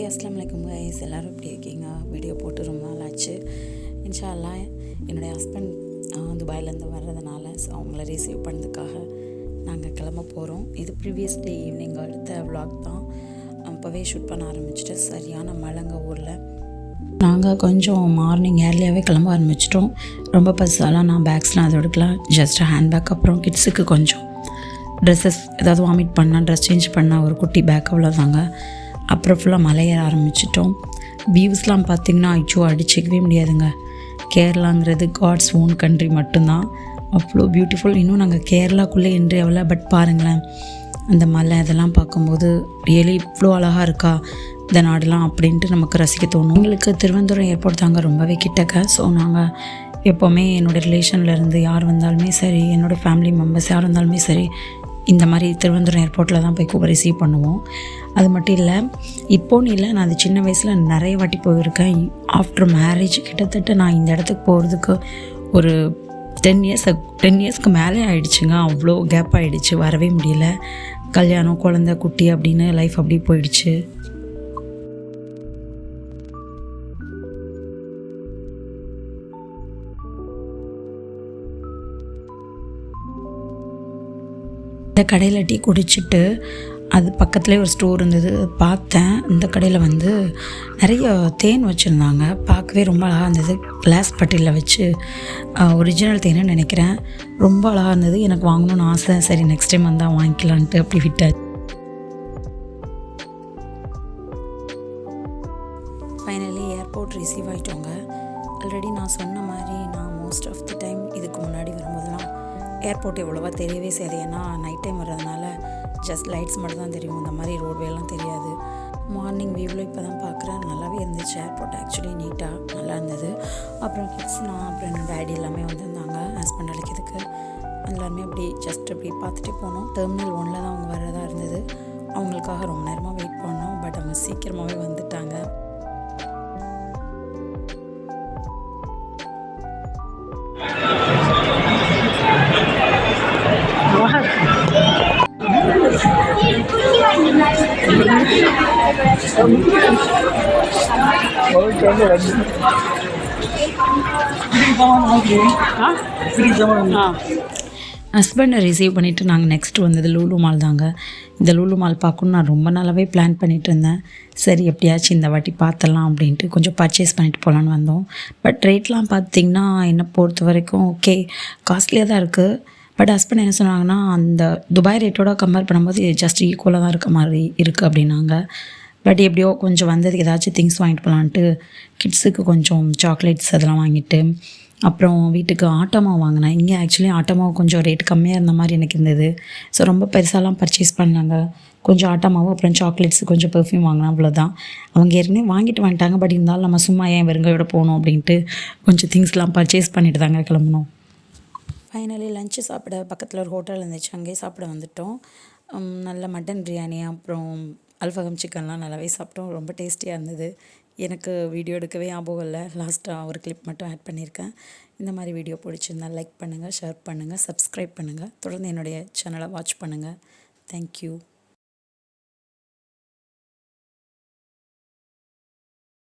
அஸ்ஸலாமு அலைக்கும் கைஸ், எல்லோரும் எப்படி இருக்கீங்க? வீடியோ போட்டு ரொம்ப நாள் ஆச்சு. இன்ஷா அல்லாஹ் என்னுடைய ஹஸ்பண்ட் துபாயிலேருந்து வர்றதுனால அவங்கள ரிசீவ் பண்ணதுக்காக நாங்கள் கிளம்ப போகிறோம். இது ப்ரீவியஸ் டே ஈவினிங் எடுத்த விலாக் தான். அப்போவே ஷூட் பண்ண ஆரம்பிச்சிட்டு சரியான மழைங்க ஊரில். நாங்கள் கொஞ்சம் மார்னிங் ஏர்லியாகவே கிளம்ப ஆரம்பிச்சிட்டோம். ரொம்ப பஸ்ஸாலாம் நான் பேக்ஸ்லாம் அதை எடுக்கலாம். ஜஸ்ட் ஹேண்ட் பேக், அப்புறம் கிட்ஸுக்கு கொஞ்சம் ட்ரெஸ்ஸஸ் ஏதாவது வாமிட் பண்ணால் ட்ரெஸ் சேஞ்ச் பண்ணால் ஒரு குட்டி பேக் அவ்வளோதாங்க. அப்புறம் ஃபுல்லாக மலையேற ஆரம்பிச்சிட்டோம். வியூஸ்லாம் பார்த்திங்கன்னா அடிச்சிக்கவே முடியாதுங்க. கேரளாங்கிறது காட்ஸ் ஓன் கண்ட்ரி மட்டும்தான், அவ்வளோ பியூட்டிஃபுல். இன்னும் நாங்கள் கேரளாக்குள்ளே என்ட்ரி ஆகல. பட் பாருங்களேன், அந்த மலை இதெல்லாம் பார்க்கும்போது ரியலி இவ்வளோ அழகாக இருக்கா இந்த நாடுலாம் அப்படின்ட்டு நமக்கு ரசிக்க தோணும். எங்களுக்கு திருவனந்தபுரம் ஏர்போர்ட் தாங்க ரொம்பவே கிட்டக்க. ஸோ நாங்கள் எப்போவுமே என்னோடய ரிலேஷன்லேருந்து யார் வந்தாலுமே சரி, என்னோடய ஃபேமிலி மெம்பர்ஸ் யார் வந்தாலுமே சரி, இந்த மாதிரி திருவனந்தபுரம் ஏர்போர்ட்டில் தான் போய் ரிசீவ் பண்ணுவோம். அது மட்டும் இல்லை, இப்போன்னு இல்லை, நான் அது சின்ன வயசில் நிறைய வாட்டி போயிருக்கேன். ஆஃப்டர் மேரேஜ் கிட்டத்தட்ட நான் இந்த இடத்துக்கு போகிறதுக்கு ஒரு 10 இயர்ஸ்க்கு மேலே ஆகிடுச்சுங்க. அவ்வளோ கேப் ஆகிடுச்சு, வரவே முடியல. கல்யாணம், குழந்தை, குட்டி அப்படின்னு லைஃப் அப்படி போயிடுச்சு. இந்த கடையில் டீ குடிச்சிட்டு அது பக்கத்துலேயே ஒரு ஸ்டோர் இருந்தது, பார்த்தேன். இந்த கடையில் வந்து நிறைய தேன் வச்சுருந்தாங்க. பார்க்கவே ரொம்ப அழகாக இருந்தது. கிளாஸ் பட்டியில் வச்சு ஒரிஜினல் தேன்னு நினைக்கிறேன். ரொம்ப அழகாக இருந்தது. எனக்கு வாங்கணும்னு ஆசை. சரி, நெக்ஸ்ட் டைம் வந்தால் வாங்கிக்கலான்ட்டு அப்படி விட்டாச்சு. ஃபைனலி ஏர்போர்ட் ரிசீவ் ஆகிட்டோங்க. ஆல்ரெடி நான் சொன்ன மாதிரி நான் மோஸ்ட் ஆஃப் தி டைம் இதுக்கு முன்னாடி வரும்போதெல்லாம் ஏர்போர்ட் எவ்வளோவா தெரியவே செய்யாது. ஏன்னா நைட் டைம் வர்றதுனால ஜஸ்ட் லைட்ஸ் மட்டும் தான் தெரியும். இந்த மாதிரி ரோட்வேலாம் தெரியாது. மார்னிங் வியூவில் இப்போ தான் பார்க்குறேன். நல்லாவே இருந்துச்சு ஏர்போர்ட். ஆக்சுவலி நீட்டாக நல்லா இருந்தது. அப்புறம் கிட்ஸ்லாம், அப்புறம் என்னோட டேடி எல்லாமே வந்திருந்தாங்க ஹஸ்பண்ட் அழைக்கிறதுக்கு. எல்லாருமே அப்படி ஜஸ்ட் அப்படி பார்த்துட்டே போனோம். டெர்மினல் 1 தான் அவங்க வர்றதா இருந்தது. அவங்களுக்காக ரொம்ப நேரமாக வெயிட் பண்ணோம். பட் அவங்க சீக்கிரமாகவே வந்துட்டாங்க. ஹஸ்பண்டை ரிசீவ் பண்ணிவிட்டு நாங்கள் நெக்ஸ்ட் வந்தது லூலு மால் தாங்க. இந்த லூலு மால் பார்க்கணுன்னு நான் ரொம்ப நாளாகவே பிளான் பண்ணிகிட்டு இருந்தேன். சரி, எப்படியாச்சும் இந்த வாட்டி பார்த்துடலாம் அப்படின்ட்டு கொஞ்சம் பர்ச்சேஸ் பண்ணிட்டு போகலான்னு வந்தோம். பட் ரேட்லாம் பார்த்திங்கன்னா என்னை பொறுத்த வரைக்கும் ஓகே, காஸ்ட்லியாக தான் இருக்குது. பட் ஹஸ்பண்ட் என்ன சொன்னாங்கன்னா, அந்த துபாய் ரேட்டோட கம்பேர் பண்ணும்போது ஜஸ்ட் ஈக்குவலாக தான் இருக்க மாதிரி இருக்குது அப்படின்னாங்க. பட் எப்படியோ கொஞ்சம் வந்ததுக்கு ஏதாச்சும் திங்ஸ் வாங்கிட்டு போகலான்ட்டு கிட்ஸுக்கு கொஞ்சம் சாக்லேட்ஸ் அதெல்லாம் வாங்கிட்டு, அப்புறம் வீட்டுக்கு ஆட்டோமாவு வாங்கினேன். இங்கே ஆக்சுவலி ஆட்டோமாவு கொஞ்சம் ரேட் கம்மியாக இருந்த மாதிரி எனக்கு இருந்தது. ஸோ ரொம்ப பெருசாலாம் பர்ச்சேஸ் பண்ணாங்க. கொஞ்சம் ஆட்டோமாவும் அப்புறம் சாக்லேட்ஸ், கொஞ்சம் பெர்ஃப்யூம் வாங்கினேன், அவ்வளோதான். அவங்க ஏற்கனவே வாங்கிட்டு வந்துட்டாங்க. பட் இருந்தாலும் நம்ம சும்மா ஏன் வெறுங்கையோட போகணும் அப்படின்ட்டு கொஞ்சம் திங்ஸ்லாம் பர்ச்சேஸ் பண்ணிட்டு தாங்க கிளம்பணும். ஃபைனலி லஞ்சு சாப்பிட பக்கத்தில் ஒரு ஹோட்டல் இருந்துச்சு, அங்கேயே சாப்பிட வந்துவிட்டோம். நல்ல மட்டன் பிரியாணி, அப்புறம் அல்ஃபகம் சிக்கன்லாம் நல்லாவே சாப்பிட்டோம். ரொம்ப டேஸ்டியாக இருந்தது. எனக்கு வீடியோ எடுக்கவே ஞாபகம் இல்லை. லாஸ்ட்டாக ஒரு கிளிப் மட்டும் ஆட் பண்ணியிருக்கேன். இந்த மாதிரி வீடியோ பிடிச்சிருந்தால் லைக் பண்ணுங்கள், ஷேர் பண்ணுங்கள், சப்ஸ்கிரைப் பண்ணுங்கள். தொடர்ந்து என்னுடைய சேனலை வாட்ச் பண்ணுங்கள். தேங்க்யூ.